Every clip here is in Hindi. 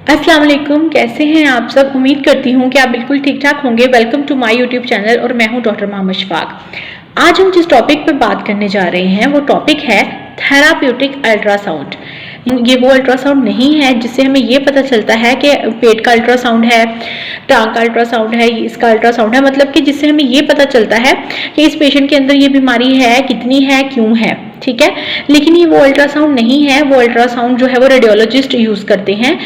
अस्सलाम वालेकुम, कैसे हैं आप सब। उम्मीद करती हूँ कि आप बिल्कुल ठीक ठाक होंगे। Welcome to my YouTube channel और मैं हूँ डॉक्टर मोहम्मद शफाक। आज हम जिस टॉपिक पर बात करने जा रहे हैं वो टॉपिक है थेराप्यूटिक अल्ट्रासाउंड। ये वो अल्ट्रासाउंड नहीं है जिससे हमें ये पता चलता है कि पेट का अल्ट्रासाउंड है, टांग का अल्ट्रासाउंड है, इसका अल्ट्रासाउंड है, मतलब कि जिससे हमें ये पता चलता है कि इस पेशेंट के अंदर ये बीमारी है, कितनी है, क्यों है। ठीक है, लेकिन ये वो अल्ट्रासाउंड नहीं है। वो अल्ट्रासाउंड जो है वो रेडियोलॉजिस्ट यूज करते हैं।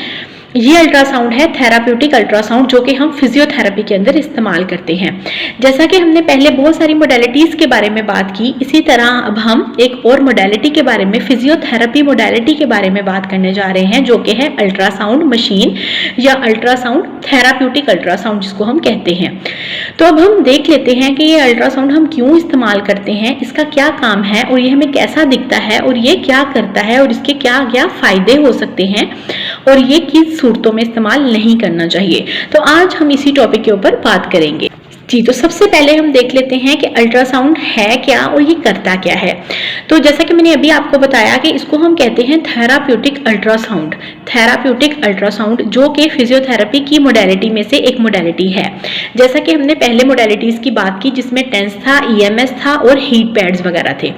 ये अल्ट्रासाउंड है थेराप्यूटिक अल्ट्रासाउंड, जो कि हम फिजियोथेरेपी के अंदर इस्तेमाल करते हैं। जैसा कि हमने पहले बहुत सारी मोडेलिटीज के बारे में बात की, इसी तरह अब हम एक और मोडेलिटी के बारे में, फिजियोथेरेपी मोडेलिटी के बारे में बात करने जा रहे हैं, जो कि है अल्ट्रासाउंड मशीन या अल्ट्रासाउंड थेराप्यूटिक अल्ट्रासाउंड जिसको हम कहते हैं। तो अब हम देख लेते हैं कि ये अल्ट्रासाउंड हम क्यों इस्तेमाल करते हैं, इसका क्या काम है और ये हमें कैसा दिखता है और ये क्या करता है और इसके क्या क्या फायदे हो सकते हैं और ये किस सूरतों में इस्तेमाल नहीं करना चाहिए। तो आज हम इसी टॉपिक के ऊपर बात करेंगे जी। तो सबसे पहले हम देख लेते हैं कि अल्ट्रासाउंड है क्या और ये करता क्या है। तो जैसा कि मैंने अभी आपको बताया कि इसको हम कहते हैं थेराप्यूटिक अल्ट्रासाउंड। थेराप्यूटिक अल्ट्रासाउंड जो कि फिजियोथेरेपी की मोडेलिटी में से एक मोडेलिटी है। जैसा कि हमने पहले मोडेलिटीज की बात की जिसमें टेंस था, ईएमएस था और हीट पैड्स वगैरह थे,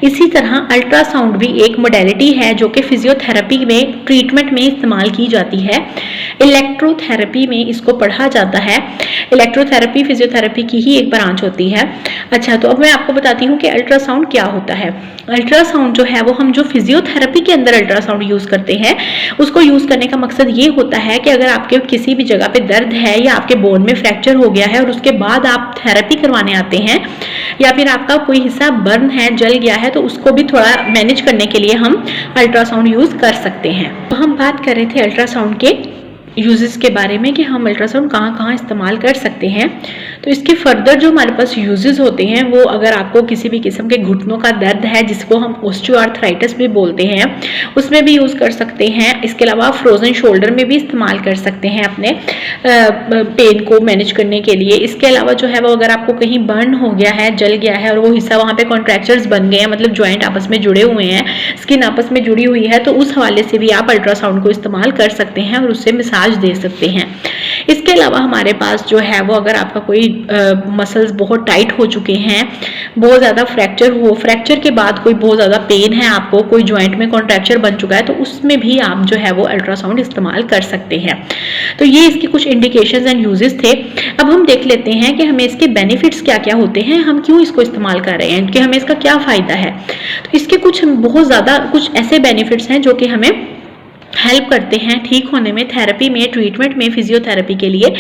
इसी तरह अल्ट्रासाउंड भी एक मोडेलिटी है जो कि फिजियोथेरेपी में ट्रीटमेंट में इस्तेमाल की जाती है। इलेक्ट्रोथेरेपी में इसको पढ़ा जाता है। इलेक्ट्रोथेरेपी फिजियोथेरेपी की ही एक ब्रांच होती है। अच्छा, तो अब मैं आपको बताती हूँ कि अल्ट्रासाउंड क्या होता है। अल्ट्रासाउंड जो है वो हम जो फिजियोथेरेपी के अंदर अल्ट्रासाउंड यूज करते हैं, उसको यूज करने का मकसद ये होता है कि अगर आपके किसी भी जगह पे दर्द है या आपके बोन में फ्रैक्चर हो गया है और उसके बाद आप थेरेपी करवाने आते हैं, या फिर आपका कोई हिस्सा बर्न है, जल गया है, तो उसको भी थोड़ा मैनेज करने के लिए हम अल्ट्रासाउंड यूज कर सकते हैं। तो हम बात कर रहे थे अल्ट्रासाउंड के यूजेस के बारे में कि हम अल्ट्रासाउंड कहाँ कहाँ इस्तेमाल कर सकते हैं। तो इसके फर्दर जो हमारे पास यूजेस होते हैं वो, अगर आपको किसी भी किस्म के घुटनों का दर्द है जिसको हम ऑस्टियोआर्थराइटिस भी बोलते हैं, उसमें भी यूज़ कर सकते हैं। इसके अलावा फ्रोजन शोल्डर में भी इस्तेमाल कर सकते हैं अपने पेन को मैनेज करने के लिए। इसके अलावा जो है वो, अगर आपको कहीं बर्न हो गया है, जल गया है और वो हिस्सा वहाँ पे कॉन्ट्रैक्चर्स बन गए हैं, मतलब ज्वाइंट आपस में जुड़े हुए हैं, स्किन आपस में जुड़ी हुई है, तो उस हवाले से भी आप अल्ट्रासाउंड को इस्तेमाल कर सकते हैं और उससे मसाज दे सकते हैं। इसके अलावा हमारे पास जो है वो, अगर आपका कोई मसल्स बहुत टाइट हो चुके हैं, बहुत ज़्यादा फ्रैक्चर हो, फ्रैक्चर के बाद कोई बहुत ज़्यादा पेन है आपको, कोई जॉइंट में कॉन्ट्रैक्चर बन चुका है, तो उसमें भी आप जो है वो अल्ट्रासाउंड इस्तेमाल कर सकते हैं। तो ये इसके कुछ इंडिकेशंस एंड यूजेस थे। अब हम देख लेते हैं कि हमें इसके बेनिफिट्स क्या क्या होते हैं, हम क्यों इसको इस्तेमाल कर रहे हैं, कि हमें इसका क्या फ़ायदा है। तो इसके कुछ बहुत ज़्यादा कुछ ऐसे बेनिफिट्स हैं जो कि हमें हेल्प करते हैं ठीक होने में, थेरेपी में, ट्रीटमेंट में, फिजियोथेरेपी के लिए।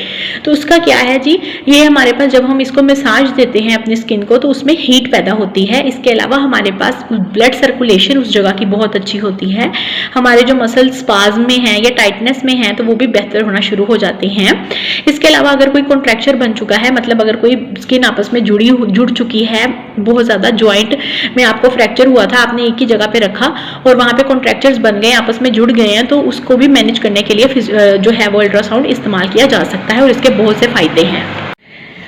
तो उसका क्या है जी, ये हमारे पास जब हम इसको मसाज देते हैं अपनी स्किन को तो उसमें हीट पैदा होती है। इसके अलावा हमारे पास ब्लड सर्कुलेशन उस जगह की बहुत अच्छी होती है। हमारे जो मसल स्पाज्म में हैं या टाइटनेस में हैं तो वो भी बेहतर होना शुरू हो जाते हैं। इसके अलावा अगर कोई कॉन्ट्रैक्चर बन चुका है, मतलब अगर कोई स्किन आपस में जुड़ चुकी है, बहुत ज़्यादा जॉइंट में आपको फ्रैक्चर हुआ था, आपने एक ही जगह पे रखा और वहाँ पे कॉन्ट्रैक्चर्स बन गए, आपस में जुड़ गए हैं, तो उसको भी मैनेज करने के लिए जो है वो अल्ट्रासाउंड इस्तेमाल किया जा सकता है और इसके बहुत से फायदे हैं।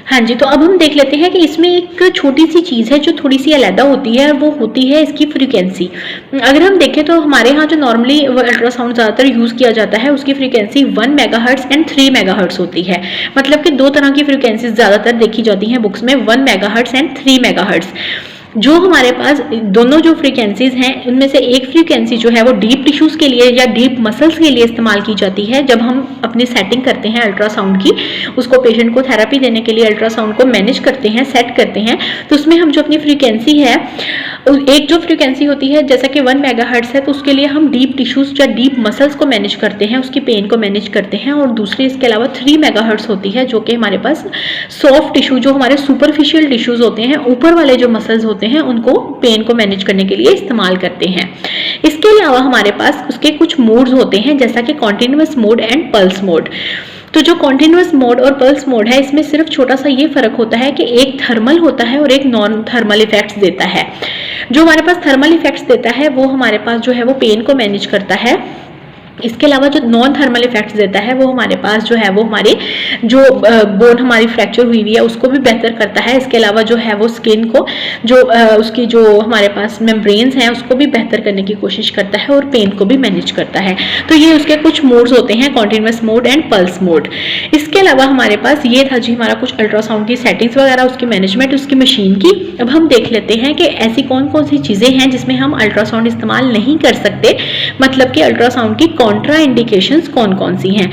हाँ जी, तो अब हम देख लेते हैं कि इसमें एक छोटी सी चीज़ है जो थोड़ी सी अलग होती है, वो होती है इसकी फ्रीक्वेंसी। अगर हम देखें तो हमारे यहाँ जो नॉर्मली अल्ट्रासाउंड ज़्यादातर यूज़ किया जाता है उसकी फ्रीक्वेंसी 1 मेगाहर्ट्ज़ एंड 3 मेगाहर्ट्ज़ होती है। मतलब कि दो तरह की फ्रीक्वेंसी ज़्यादातर देखी जाती हैं बुक्स में, 1 मेगाहर्ट्ज़ एंड 3 मेगाहर्ट्ज़। जो हमारे पास दोनों जो फ्रीक्वेंसीज हैं उनमें से एक फ्रीक्वेंसी जो है वो डीप टिश्यूज़ के लिए या डीप मसल्स के लिए इस्तेमाल की जाती है। जब हम अपनी सेटिंग करते हैं अल्ट्रासाउंड की, उसको पेशेंट को थेरेपी देने के लिए अल्ट्रासाउंड को मैनेज करते हैं, सेट करते हैं, तो उसमें हम जो अपनी फ्रीक्वेंसी है, एक जो फ्रीक्वेंसी होती है जैसा कि 1 मेगाहर्ट्ज़ है, तो उसके लिए हम डीप टिश्यूज़ या डीप मसल्स को मैनेज करते हैं, उसकी पेन को मैनेज करते हैं। और दूसरी इसके अलावा 3 मेगाहर्ट्ज़ होती है जो कि हमारे पास सॉफ्ट टिश्यू, जो हमारे सुपरफिशियल टिश्यूज़ होते हैं, ऊपर वाले जो मसल्स होते हैं, उनको पेन को मैनेज करने के लिए इस्तेमाल करते हैं। इसके अलावा हमारे पास उसके कुछ मोड्स होते हैं जैसा कि continuous mode and pulse mode. तो जो कॉन्टिन्यूअस मोड और पल्स मोड है, इसमें सिर्फ छोटा सा ये फर्क होता है कि एक थर्मल होता है और एक नॉन थर्मल इफेक्ट्स देता है। जो हमारे पास थर्मल इफेक्ट्स देता है वो हमारे पास जो है वो पेन को मैनेज करता है इसके अलावा जो नॉन थर्मल इफेक्ट्स देता है वो हमारे पास जो है वो हमारे जो बोन हमारी फ्रैक्चर हुई हुई है उसको भी बेहतर करता है। इसके अलावा जो है वो स्किन को जो उसकी जो हमारे पास मेम्ब्रेन्स हैं उसको भी बेहतर करने की कोशिश करता है और पेन को भी मैनेज करता है। तो ये उसके कुछ मोड्स होते हैं, continuous mode and pulse mode. इसके अलावा हमारे पास ये था जी हमारा कुछ अल्ट्रासाउंड की सेटिंग्स वगैरह, उसकी मैनेजमेंट, उसकी मशीन की। अब हम देख लेते हैं कि ऐसी कौन कौन सी चीज़ें हैं जिसमें हम अल्ट्रासाउंड इस्तेमाल नहीं कर सकते, मतलब कि अल्ट्रासाउंड की कॉन्ट्रा इंडिकेशंस कौन कौन सी हैं,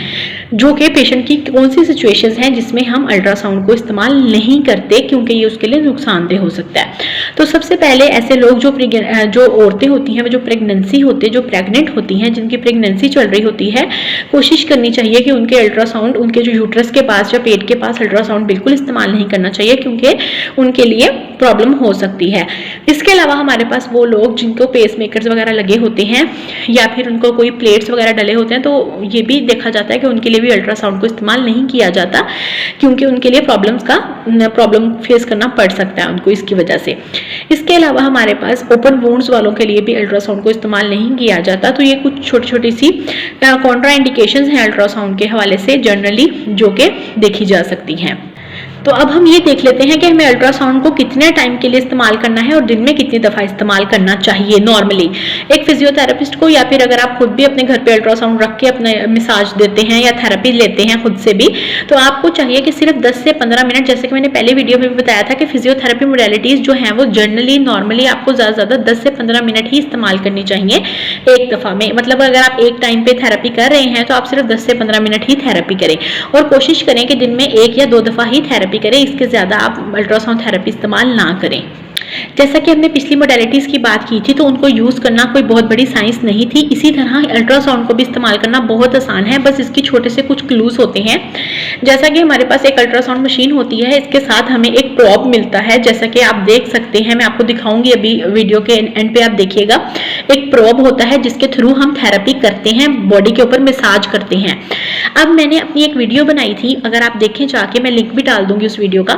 जो कि पेशेंट की कौन सी सिचुएशंस हैं जिसमें हम अल्ट्रासाउंड को इस्तेमाल नहीं करते क्योंकि ये उसके लिए नुकसानदेह हो सकता है। तो सबसे पहले ऐसे लोग जो औरतें होती हैं, जो प्रेगनेंसी होते हैं, जो प्रेग्नेंट होती हैं, जिनकी प्रेगनेंसी चल रही होती है, कोशिश करनी चाहिए कि उनके अल्ट्रासाउंड, उनके जो यूट्रस के पास या पेट के पास अल्ट्रासाउंड बिल्कुल इस्तेमाल नहीं करना चाहिए क्योंकि उनके लिए प्रॉब्लम हो सकती है। इसके अलावा हमारे पास वो लोग जिनको पेस मेकर्स वगैरह लगे होते हैं या फिर उनको कोई प्लेट्स वगैरह डले होते हैं, तो ये भी देखा जाता है कि उनके लिए भी अल्ट्रासाउंड को इस्तेमाल नहीं किया जाता क्योंकि उनके लिए प्रॉब्लम फेस करना पड़ सकता है उनको इसकी वजह से। इसके अलावा हमारे पास ओपन वुंड्स वालों के लिए भी अल्ट्रासाउंड को इस्तेमाल नहीं किया जाता। तो ये कुछ छोटी छोटी सी कॉन्ट्रा इंडिकेशंस हैं अल्ट्रासाउंड के हवाले से जनरली जो कि देखी जा सकती हैं। तो अब हम ये देख लेते हैं कि हमें अल्ट्रासाउंड को कितने टाइम के लिए इस्तेमाल करना है और दिन में कितनी दफ़ा इस्तेमाल करना चाहिए नॉर्मली। एक फिजियोथेरेपिस्ट को या फिर अगर आप खुद भी अपने घर पे अल्ट्रासाउंड रख के अपने मसाज देते हैं या थेरेपी लेते हैं खुद से भी, तो आपको चाहिए कि सिर्फ 10 से 15 मिनट, जैसे कि मैंने पहले वीडियो में भी बताया था कि फिजियोथेरेपी मोडेलिटीज़ जो हैं वो जनरली नॉर्मली आपको ज़्यादा से ज़्यादा 10 से 15 मिनट ही इस्तेमाल करनी चाहिए एक दफ़ा में। मतलब अगर आप एक टाइम पे थेरेपी कर रहे हैं तो आप सिर्फ 10 से 15 मिनट ही थेरेपी करें और कोशिश करें कि दिन में 1 या 2 दफ़ा ही थेरेपी करें, इसके ज़्यादा आप अल्ट्रासाउंड थेरेपी इस्तेमाल ना करें। जैसा कि हमने पिछली मोडेलिटीज़ की बात की थी तो उनको यूज़ करना कोई बहुत बड़ी साइंस नहीं थी, इसी तरह अल्ट्रासाउंड को भी इस्तेमाल करना बहुत आसान है, बस इसके छोटे से कुछ क्लूज होते हैं। जैसा कि हमारे पास एक अल्ट्रासाउंड मशीन होती है, इसके साथ हमें एक प्रोब मिलता है, जैसा कि आप देख सकते हैं, मैं आपको दिखाऊंगी अभी वीडियो के एंड पे आप देखिएगा। एक प्रोब होता है जिसके थ्रू हम थेरेपी करते हैं, बॉडी के ऊपर मसाज करते हैं। अब मैंने अपनी एक वीडियो बनाई थी, अगर आप देखें जाके, मैं लिंक भी डाल दूंगी उस वीडियो का,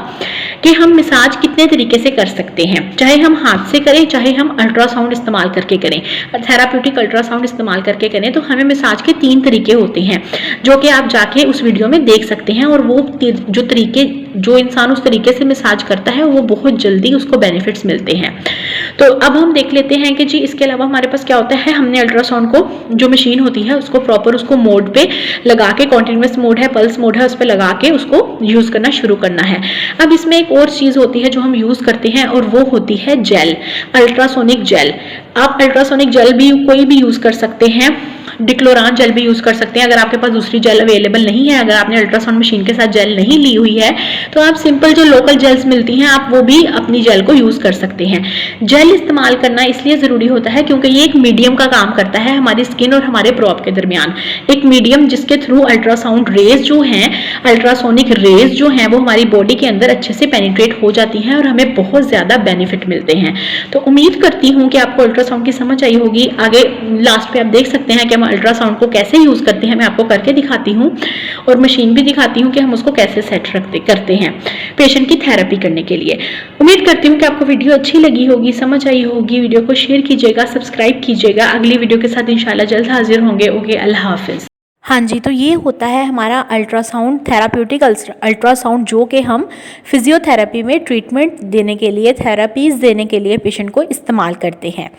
कि हम मसाज कितने तरीके से कर सकते हैं, चाहे हम हाथ से करें चाहे हम अल्ट्रासाउंड इस्तेमाल करके करें, थेराप्यूटिक अल्ट्रासाउंड इस्तेमाल करके करें। तो हमें मसाज के 3 तरीके होते हैं जो कि आप जाके उस वीडियो में देख सकते हैं, और वो जो तरीके, जो इंसान उस तरीके से मसाज करता है वो बहुत जल्दी उसको बेनिफिट्स मिलते हैं। तो अब हम देख लेते हैं कि जी इसके अलावा हमारे पास क्या होता है। हमने अल्ट्रासाउंड को, जो मशीन होती है उसको प्रॉपर उसको मोड पे लगा के, कॉन्टिन्यूस मोड है, पल्स मोड है, उस पर लगा के उसको यूज करना शुरू करना है। अब इसमें एक और चीज होती है जो हम यूज करते हैं और वो होती है जेल, अल्ट्रासोनिक जेल। आप अल्ट्रासोनिक जेल भी कोई भी यूज कर सकते हैं, डिक्लोरान जेल भी यूज कर सकते हैं। अगर आपके पास दूसरी जेल अवेलेबल नहीं है, अगर आपने अल्ट्रासाउंड मशीन के साथ जेल नहीं ली हुई है, तो आप सिंपल जो लोकल जेल्स मिलती हैं आप वो भी अपनी जेल को यूज कर सकते हैं। जेल इस्तेमाल करना इसलिए जरूरी होता है क्योंकि ये एक मीडियम का काम करता है हमारी स्किन और हमारे प्रोब के दरमियान, एक मीडियम जिसके थ्रू अल्ट्रासाउंड रेज जो हैं, अल्ट्रासोनिक रेज जो हैं, वो हमारी बॉडी के अंदर अच्छे से पेनिट्रेट हो जाती हैं और हमें बहुत ज्यादा बेनिफिट मिलते हैं। तो उम्मीद करती हूँ कि आपको अल्ट्रासाउंड की समझ आई होगी। आगे लास्ट पे आप देख सकते हैं कि अल्ट्रासाउंड को कैसे यूज करते हैं, मैं आपको करके दिखाती हूँ और मशीन भी दिखाती हूँ कि हम उसको कैसे सेट करते हैं पेशेंट की थेरेपी करने के लिए। उम्मीद करती हूँ कि आपको वीडियो अच्छी लगी होगी, समझ आई होगी। वीडियो को शेयर कीजिएगा, सब्सक्राइब कीजिएगा। अगली वीडियो के साथ इंशाल्लाह जल्द हाजिर होंगे। ओके, अल्लाह हाफिज। हाँ जी, तो ये होता है हमारा अल्ट्रासाउंड, थेराप्यूटिक अल्ट्रासाउंड, जो कि हम फिजियोथेरेपी में ट्रीटमेंट देने के लिए, थेरापीज़ देने के लिए पेशेंट को इस्तेमाल करते हैं।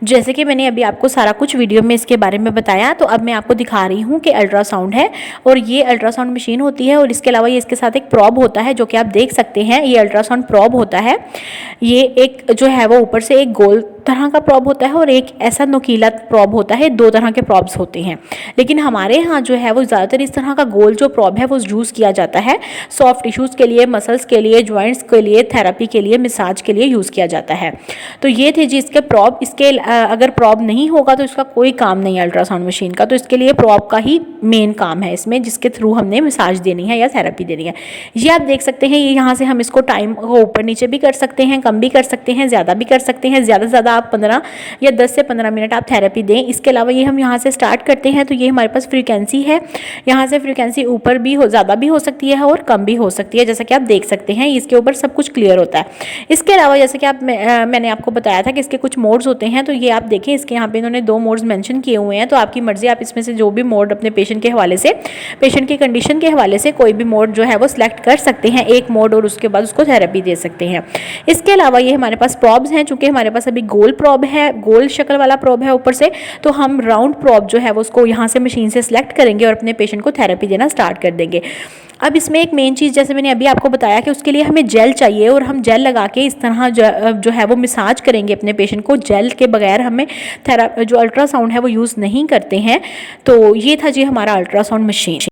जैसे कि मैंने अभी आपको सारा कुछ वीडियो में इसके बारे में बताया, तो अब मैं आपको दिखा रही हूँ कि अल्ट्रासाउंड है और ये अल्ट्रासाउंड मशीन होती है और इसके अलावा ये इसके साथ एक प्रॉब होता है जो कि आप देख सकते हैं। ये अल्ट्रासाउंड प्रॉब होता है, ये एक जो है वो ऊपर से एक गोल तरह का प्रॉब होता है और एक ऐसा नुकीला प्रॉब होता है। 2 तरह के प्रॉब्स होते हैं, लेकिन हमारे यहाँ जो है वो ज़्यादातर इस तरह का गोल जो प्रॉब है वो यूज़ किया जाता है सॉफ्ट टिश्यूज़ के लिए, मसल्स के लिए, जॉइंट्स के लिए, थेरेपी के लिए, मसाज के लिए यूज़ किया जाता है। तो ये थे जी इसके प्रॉब। इसके अगर प्रॉब नहीं होगा तो इसका कोई काम नहीं है अल्ट्रासाउंड मशीन का, तो इसके लिए प्रॉब का ही मेन काम है इसमें, जिसके थ्रू हमने मसाज देनी है या थेरेपी देनी है। ये आप देख सकते हैं, ये यहाँ से हम इसको टाइम को ऊपर नीचे भी कर सकते हैं, कम भी कर सकते हैं, ज़्यादा भी कर सकते हैं। ज़्यादा से ज़्यादा आप 15 या 10 से 15 मिनट आप थेरेपी दें। इसके अलावा ये हम यहाँ से स्टार्ट करते हैं तो ये हमारे पास फ्रीक्वेंसी है, यहाँ से फ्रीक्वेंसी ऊपर भी हो, ज़्यादा भी हो सकती है और कम भी हो सकती है, जैसा कि आप देख सकते हैं इसके ऊपर सब कुछ क्लियर होता है। इसके अलावा जैसे कि मैंने आपको बताया था कि इसके कुछ मोड्स होते हैं, तो ये आप देखें इसके यहाँ पे इन्होंने 2 मोड्स मेंशन किए हुए हैं, तो आपकी मर्जी, आप इसमें से जो भी मोड अपने पेशेंट के हवाले से, पेशेंट की कंडीशन के हवाले से कोई भी मोड जो है वो सिलेक्ट कर सकते हैं, एक मोड, और उसके बाद उसको थेरेपी दे सकते हैं। इसके अलावा ये हमारे पास प्रॉब्स हैं, चूंकि हमारे पास अभी गोल प्रॉब है, गोल शक्ल वाला प्रॉब है ऊपर से, तो हम राउंड प्रॉब जो है वो उसको यहाँ से मशीन से सिलेक्ट करेंगे और अपने पेशेंट को थेरेपी देना स्टार्ट कर देंगे। अब इसमें एक मेन चीज़, जैसे मैंने अभी आपको बताया कि उसके लिए हमें जेल चाहिए, और हम जेल लगा के इस तरह जो है वो मसाज करेंगे अपने पेशेंट को। जेल के बगैर हमें जो अल्ट्रासाउंड है वो यूज़ नहीं करते हैं। तो ये था जी हमारा अल्ट्रासाउंड मशीन।